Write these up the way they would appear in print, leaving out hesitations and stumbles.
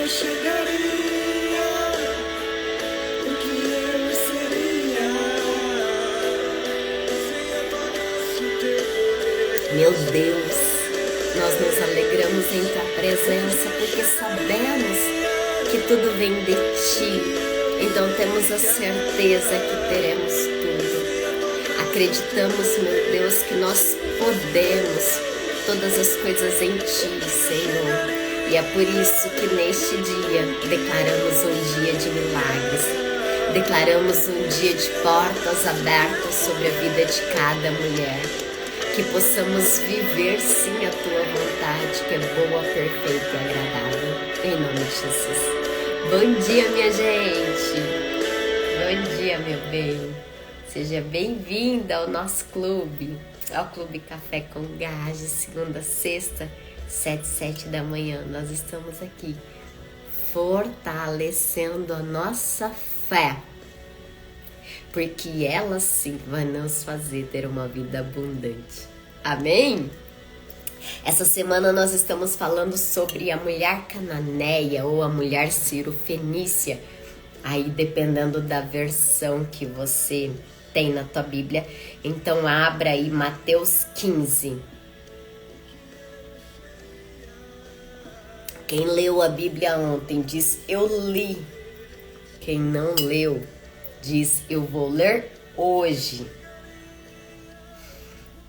eu chegaria, o que eu seria, se eu pudesse ter. Meu Deus, nós nos alegramos em tua presença, porque sabemos que tudo vem de ti. Então temos a certeza que teremos tudo. Acreditamos, meu Deus, que nós podemos todas as coisas em ti, Senhor. E é por isso que neste dia declaramos um dia de milagres. Declaramos um dia de portas abertas sobre a vida de cada mulher. Que possamos viver sim a tua vontade, que é boa, perfeita e agradável. Em nome de Jesus. Bom dia, minha gente. Bom dia, meu bem. Seja bem-vinda ao nosso clube, ao Clube Café com Gás, de segunda a sexta, 7 da manhã. Nós estamos aqui fortalecendo a nossa fé, porque ela sim vai nos fazer ter uma vida abundante. Amém? Essa semana nós estamos falando sobre a mulher cananeia ou a mulher cirofenícia. Aí dependendo da versão que você tem na tua Bíblia. Então abra aí Mateus 15. Quem leu a Bíblia ontem diz eu li. Quem não leu diz eu vou ler hoje.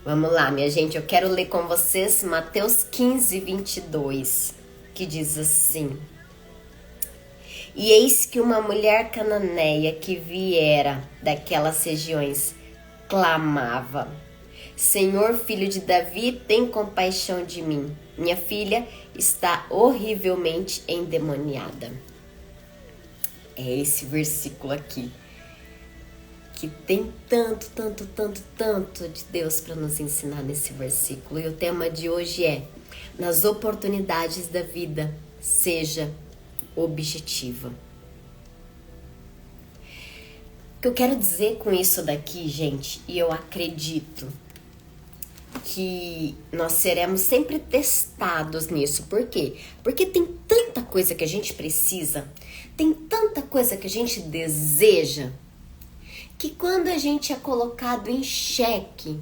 Vamos lá, minha gente, eu quero ler com vocês Mateus 15, 22, que diz assim: E eis que uma mulher cananeia que viera daquelas regiões clamava: Senhor, filho de Davi, tem compaixão de mim. Minha filha está horrivelmente endemoniada. É esse versículo aqui, que tem tanto de Deus para nos ensinar nesse versículo. E o tema de hoje é: nas oportunidades da vida, seja objetiva. O que eu quero dizer com isso daqui, gente, e eu acredito que nós seremos sempre testados nisso. Por quê? Porque tem tanta coisa que a gente precisa, tem tanta coisa que a gente deseja, que quando a gente é colocado em xeque,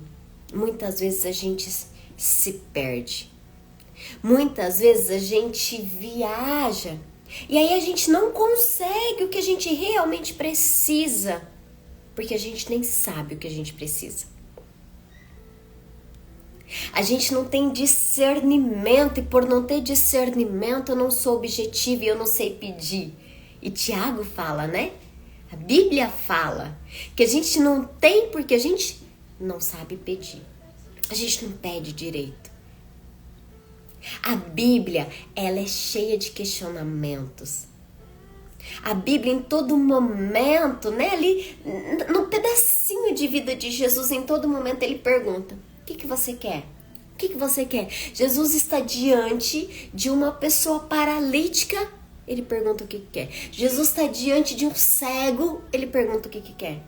muitas vezes a gente se perde. Muitas vezes a gente viaja e aí a gente não consegue o que a gente realmente precisa, porque a gente nem sabe o que a gente precisa. A gente não tem discernimento, e por não ter discernimento eu não sou objetiva e eu não sei pedir. E Tiago fala, né? A Bíblia fala que a gente não tem porque a gente não sabe pedir. A gente não pede direito. A Bíblia, ela é cheia de questionamentos. A Bíblia em todo momento, né, ali no pedacinho de vida de Jesus, em todo momento ele pergunta: o que você quer? O que você quer? Jesus está diante de uma pessoa paralítica, ele pergunta o que quer. Jesus está diante de um cego, ele pergunta o que quer.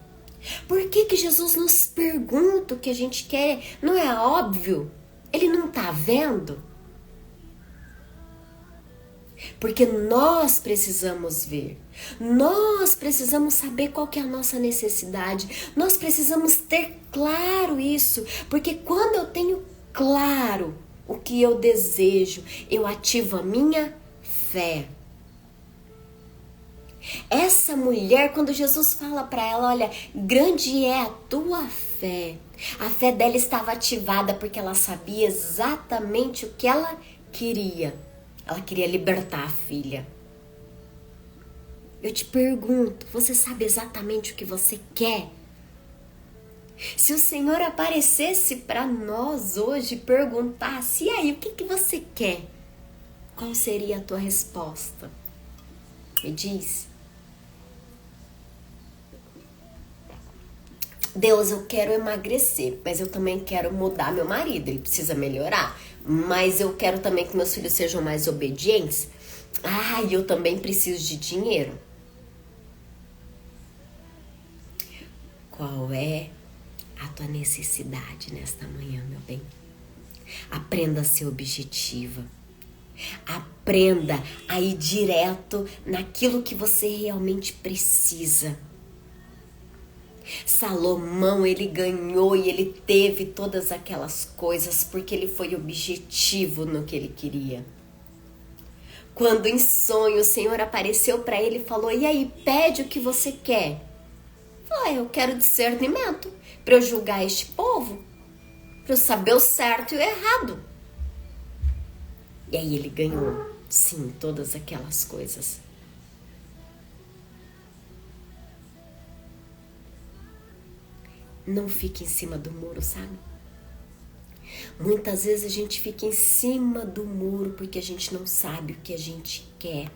Por que Jesus nos pergunta o que a gente quer? Não é óbvio? Ele não está vendo? Porque nós precisamos ver, nós precisamos saber qual que é a nossa necessidade, nós precisamos ter claro isso, porque quando eu tenho claro o que eu desejo, eu ativo a minha fé. Essa mulher, quando Jesus fala para ela, olha, grande é a tua fé, a fé dela estava ativada porque ela sabia exatamente o que ela queria. Ela queria libertar a filha. Eu te pergunto, você sabe exatamente o que você quer? Se o Senhor aparecesse para nós hoje e perguntasse: e aí, o que você quer? Qual seria a tua resposta? Me diz. Deus, eu quero emagrecer, mas eu também quero mudar meu marido, ele precisa melhorar. Mas eu quero também que meus filhos sejam mais obedientes. E eu também preciso de dinheiro. Qual é a tua necessidade nesta manhã, meu bem? Aprenda a ser objetiva. Aprenda a ir direto naquilo que você realmente precisa. Salomão, ele ganhou e ele teve todas aquelas coisas porque ele foi objetivo no que ele queria. Quando em sonho o Senhor apareceu para ele e falou: e aí, pede o que você quer. Falou: eu quero discernimento para eu julgar este povo, para eu saber o certo e o errado. E aí ele ganhou, sim, todas aquelas coisas. Não fique em cima do muro, sabe? Muitas vezes a gente fica em cima do muro porque a gente não sabe o que a gente quer.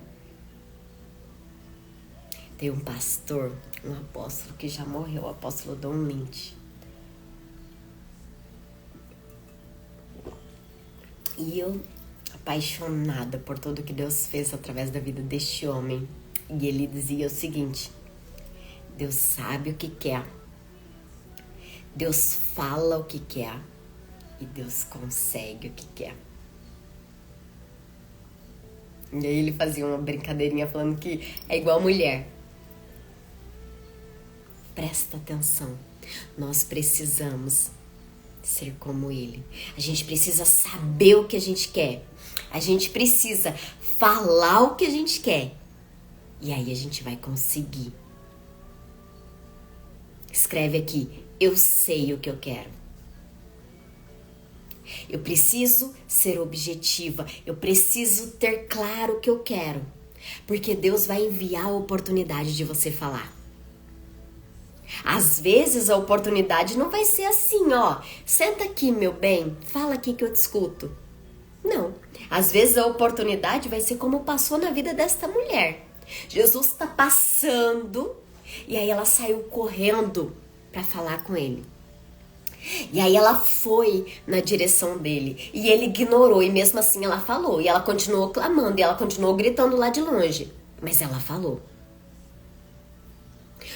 Tem um pastor, um apóstolo que já morreu, o apóstolo Dom Lynch. E eu, apaixonada por tudo que Deus fez através da vida deste homem. E ele dizia o seguinte: Deus sabe o que quer. Deus fala o que quer. E Deus consegue o que quer. E aí ele fazia uma brincadeirinha falando que é igual mulher. Presta atenção. Nós precisamos ser como ele. A gente precisa saber o que a gente quer. A gente precisa falar o que a gente quer. E aí a gente vai conseguir. Escreve aqui: eu sei o que eu quero. Eu preciso ser objetiva. Eu preciso ter claro o que eu quero. Porque Deus vai enviar a oportunidade de você falar. Às vezes a oportunidade não vai ser assim, ó. Senta aqui, meu bem. Fala aqui que eu te escuto. Não. Às vezes a oportunidade vai ser como passou na vida desta mulher. Jesus está passando e aí ela saiu correndo para falar com ele. E aí ela foi na direção dele e ele ignorou e mesmo assim ela falou. E ela continuou clamando e ela continuou gritando lá de longe. Mas ela falou.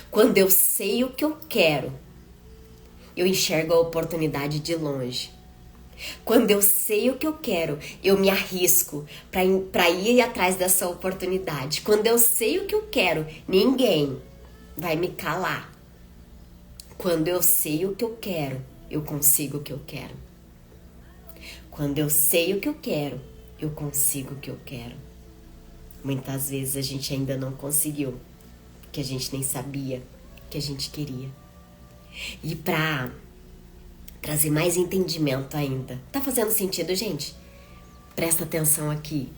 Quando eu sei o que eu quero, eu enxergo a oportunidade de longe. Quando eu sei o que eu quero, eu me arrisco para ir atrás dessa oportunidade. Quando eu sei o que eu quero, ninguém vai me calar. Quando eu sei o que eu quero, eu consigo o que eu quero. Quando eu sei o que eu quero, eu consigo o que eu quero. Muitas vezes a gente ainda não conseguiu, porque a gente nem sabia que a gente queria. E pra trazer mais entendimento ainda, tá fazendo sentido, gente? Presta atenção aqui.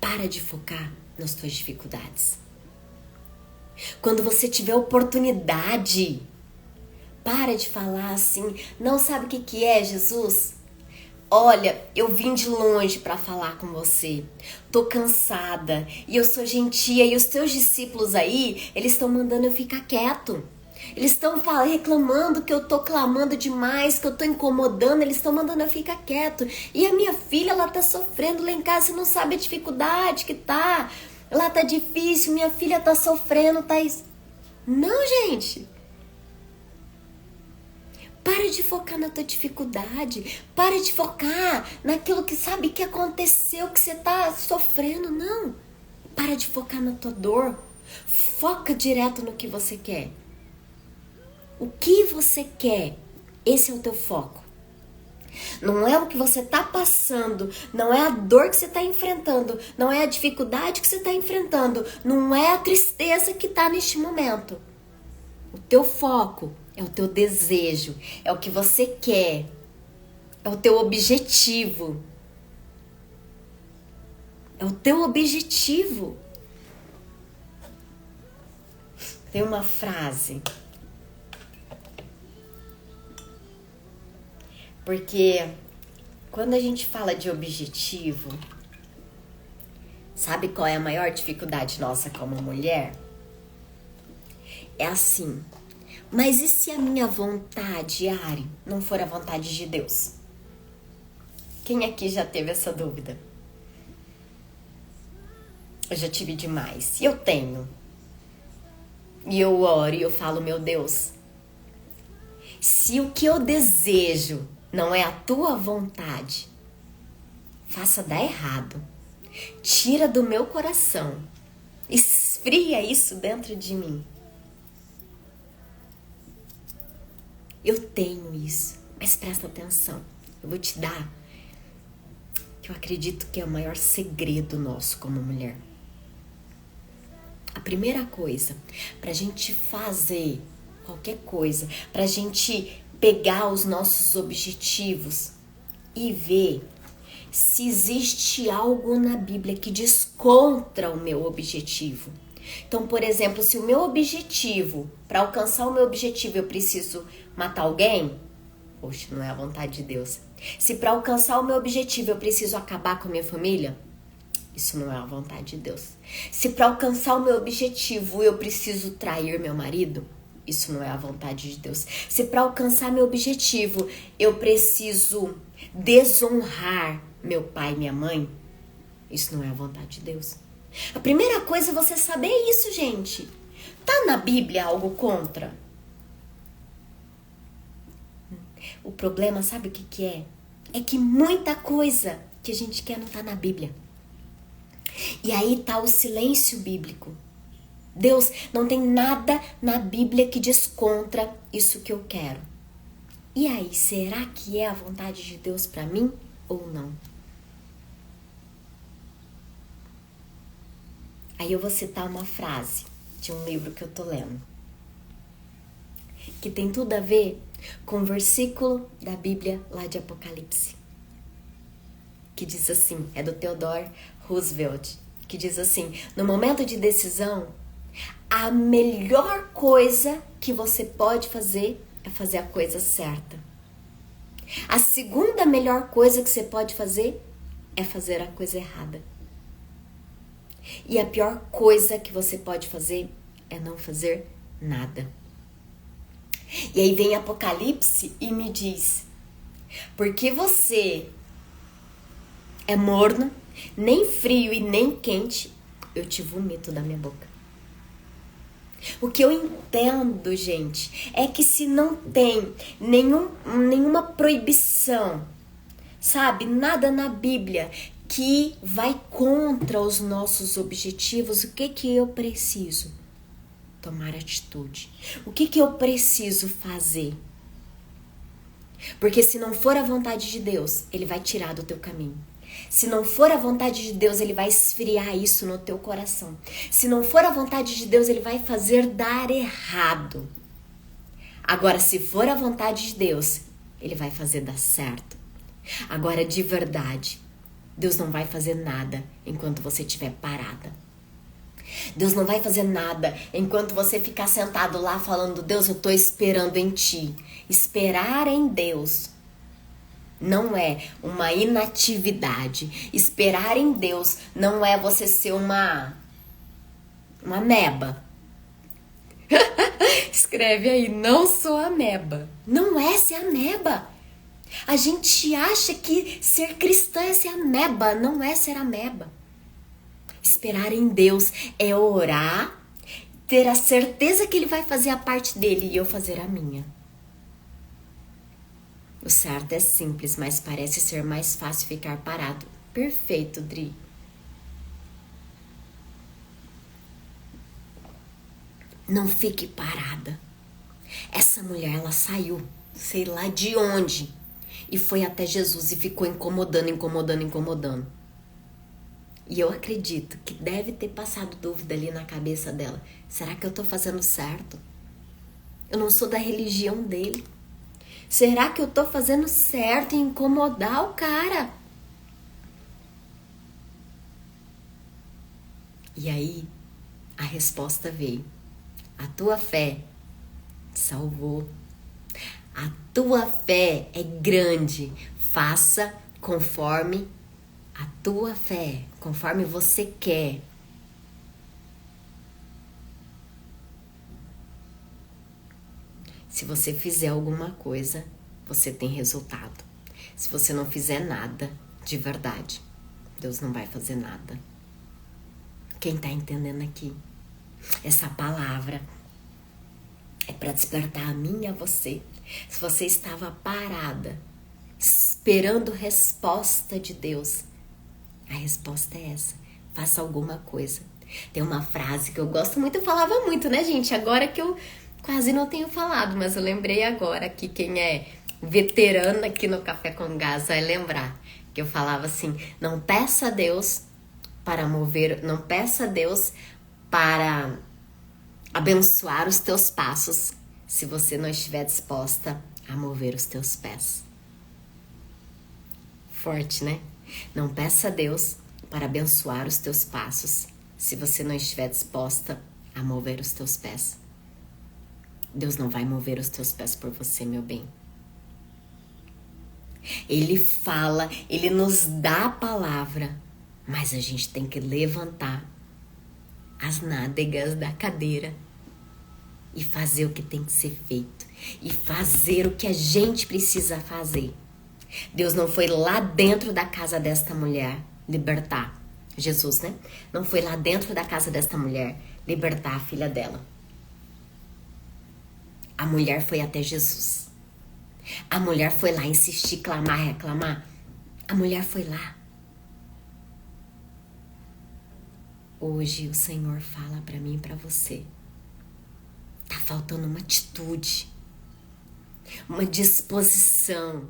Para de focar nas tuas dificuldades. Quando você tiver oportunidade, para de falar assim: não sabe o que é, Jesus? Olha, eu vim de longe para falar com você. Tô cansada e eu sou gentia e os teus discípulos aí, eles estão mandando eu ficar quieto. Eles estão reclamando que eu tô clamando demais, que eu tô incomodando, eles estão mandando eu ficar quieto. E a minha filha, ela tá sofrendo lá em casa, você não sabe a dificuldade que tá. Lá tá difícil, minha filha tá sofrendo, tá isso. Não, gente. Para de focar na tua dificuldade. Para de focar naquilo que sabe que aconteceu, que você tá sofrendo. Não. Para de focar na tua dor. Foca direto no que você quer. O que você quer, esse é o teu foco. Não é o que você tá passando, não é a dor que você tá enfrentando, não é a dificuldade que você tá enfrentando, não é a tristeza que tá neste momento. O teu foco é o teu desejo, é o que você quer, é o teu objetivo. É o teu objetivo. Tem uma frase. Porque quando a gente fala de objetivo, sabe qual é a maior dificuldade nossa como mulher? É assim: mas e se a minha vontade, Ari, não for a vontade de Deus? Quem aqui já teve essa dúvida? Eu já tive demais. E eu tenho. E eu oro e eu falo: meu Deus, se o que eu desejo não é a tua vontade, faça dar errado. Tira do meu coração. Esfria isso dentro de mim. Eu tenho isso, mas presta atenção. Eu vou te dar, que eu acredito que é o maior segredo nosso como mulher. A primeira coisa, pra gente fazer qualquer coisa, pra gente pegar os nossos objetivos e ver se existe algo na Bíblia que diz contra o meu objetivo. Então, por exemplo, se o meu objetivo, para alcançar o meu objetivo, eu preciso matar alguém, poxa, não é a vontade de Deus. Se para alcançar o meu objetivo eu preciso acabar com a minha família, isso não é a vontade de Deus. Se para alcançar o meu objetivo eu preciso trair meu marido, isso não é a vontade de Deus. Se para alcançar meu objetivo eu preciso desonrar meu pai e minha mãe, isso não é a vontade de Deus. A primeira coisa é você saber isso, gente. Tá na Bíblia algo contra? O problema, sabe o que é? É que muita coisa que a gente quer não tá na Bíblia. E aí tá o silêncio bíblico. Deus, não tem nada na Bíblia que diz contra isso que eu quero. E aí, será que é a vontade de Deus pra mim ou não? Aí eu vou citar uma frase de um livro que eu tô lendo, que tem tudo a ver com um versículo da Bíblia lá de Apocalipse, que diz assim, é do Theodore Roosevelt, que diz assim: no momento de decisão, a melhor coisa que você pode fazer é fazer a coisa certa. A segunda melhor coisa que você pode fazer é fazer a coisa errada. E a pior coisa que você pode fazer é não fazer nada. E aí vem Apocalipse e me diz: porque você é morno, nem frio e nem quente, eu te vomito da minha boca. O que eu entendo, gente, é que se não tem nenhuma proibição, sabe, nada na Bíblia que vai contra os nossos objetivos, o que eu preciso? Tomar atitude. O que eu preciso fazer? Porque se não for a vontade de Deus, Ele vai tirar do teu caminho. Se não for a vontade de Deus, Ele vai esfriar isso no teu coração. Se não for a vontade de Deus, Ele vai fazer dar errado. Agora, se for a vontade de Deus, Ele vai fazer dar certo. Agora, de verdade, Deus não vai fazer nada enquanto você estiver parada. Deus não vai fazer nada enquanto você ficar sentado lá falando: Deus, eu tô esperando em ti. Esperar em Deus não é uma inatividade. Esperar em Deus não é você ser uma ameba. Escreve aí: não sou ameba. Não é ser ameba. A gente acha que ser cristã é ser ameba. Não é ser ameba. Esperar em Deus é orar, ter a certeza que Ele vai fazer a parte dele e eu fazer a minha. O certo é simples, mas parece ser mais fácil ficar parado. Perfeito, Dri. Não fique parada. Essa mulher, ela saiu, sei lá de onde, e foi até Jesus e ficou incomodando. E eu acredito que deve ter passado dúvida ali na cabeça dela. Será que eu tô fazendo certo? Eu não sou da religião dele. Será que eu tô fazendo certo em incomodar o cara? E aí, a resposta veio. A tua fé te salvou. A tua fé é grande. Faça conforme a tua fé, conforme você quer. Se você fizer alguma coisa, você tem resultado. Se você não fizer nada, de verdade, Deus não vai fazer nada. Quem tá entendendo aqui? Essa palavra é para despertar a mim e a você. Se você estava parada, esperando resposta de Deus, A resposta é essa. Faça alguma coisa. Tem uma frase que eu gosto muito, eu falava muito, né, gente? Agora que eu quase não tenho falado, mas eu lembrei agora que quem é veterana aqui no Café com Gás vai lembrar. Que eu falava assim, não peça a Deus para abençoar os teus passos se você não estiver disposta a mover os teus pés. Forte, né? Não peça a Deus para abençoar os teus passos se você não estiver disposta a mover os teus pés. Deus não vai mover os teus pés por você, meu bem. Ele fala, ele nos dá a palavra, mas a gente tem que levantar as nádegas da cadeira e fazer o que tem que ser feito e fazer o que a gente precisa fazer. Deus não foi lá dentro da casa desta mulher libertar. Jesus, né? Não foi lá dentro da casa desta mulher libertar a filha dela. A mulher foi até Jesus. A mulher foi lá insistir, clamar, reclamar. A mulher foi lá. Hoje o Senhor fala para mim e para você. Tá faltando uma atitude, uma disposição,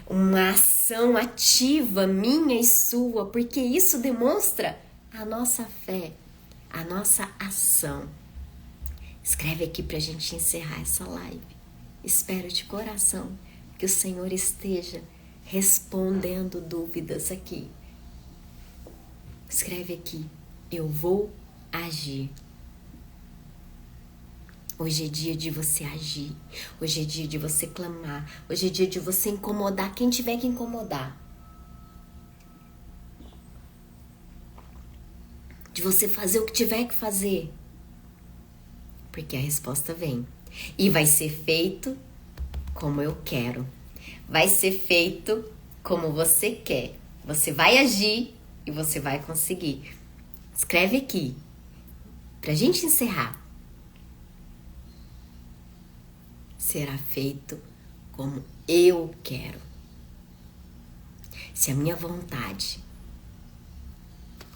uma ação ativa minha e sua, porque isso demonstra a nossa fé, a nossa ação. Escreve aqui pra gente encerrar essa live. Espero de coração que o Senhor esteja respondendo dúvidas aqui. Escreve aqui, eu vou agir. Hoje é dia de você agir. Hoje é dia de você clamar. Hoje é dia de você incomodar quem tiver que incomodar. De você fazer o que tiver que fazer. Porque a resposta vem. E vai ser feito como eu quero. Vai ser feito como você quer. Você vai agir e você vai conseguir. Escreve aqui. Pra gente encerrar. Será feito como eu quero. Se a minha vontade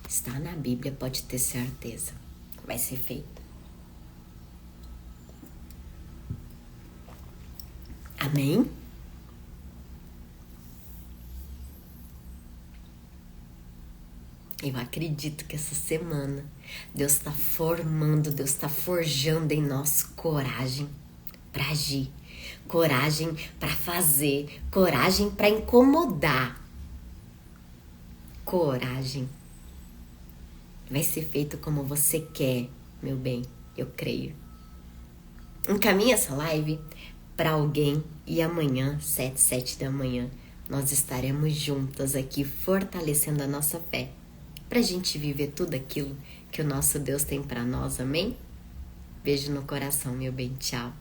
está na Bíblia, pode ter certeza. Vai ser feito. Amém? Eu acredito que essa semana Deus está formando, Deus está forjando em nós coragem para agir, coragem para fazer, coragem para incomodar. Coragem. Vai ser feito como você quer, meu bem, eu creio. Encaminha essa live para alguém e amanhã, 7 da manhã, nós estaremos juntas aqui fortalecendo a nossa fé, pra gente viver tudo aquilo que o nosso Deus tem para nós, amém? Beijo no coração, meu bem, tchau.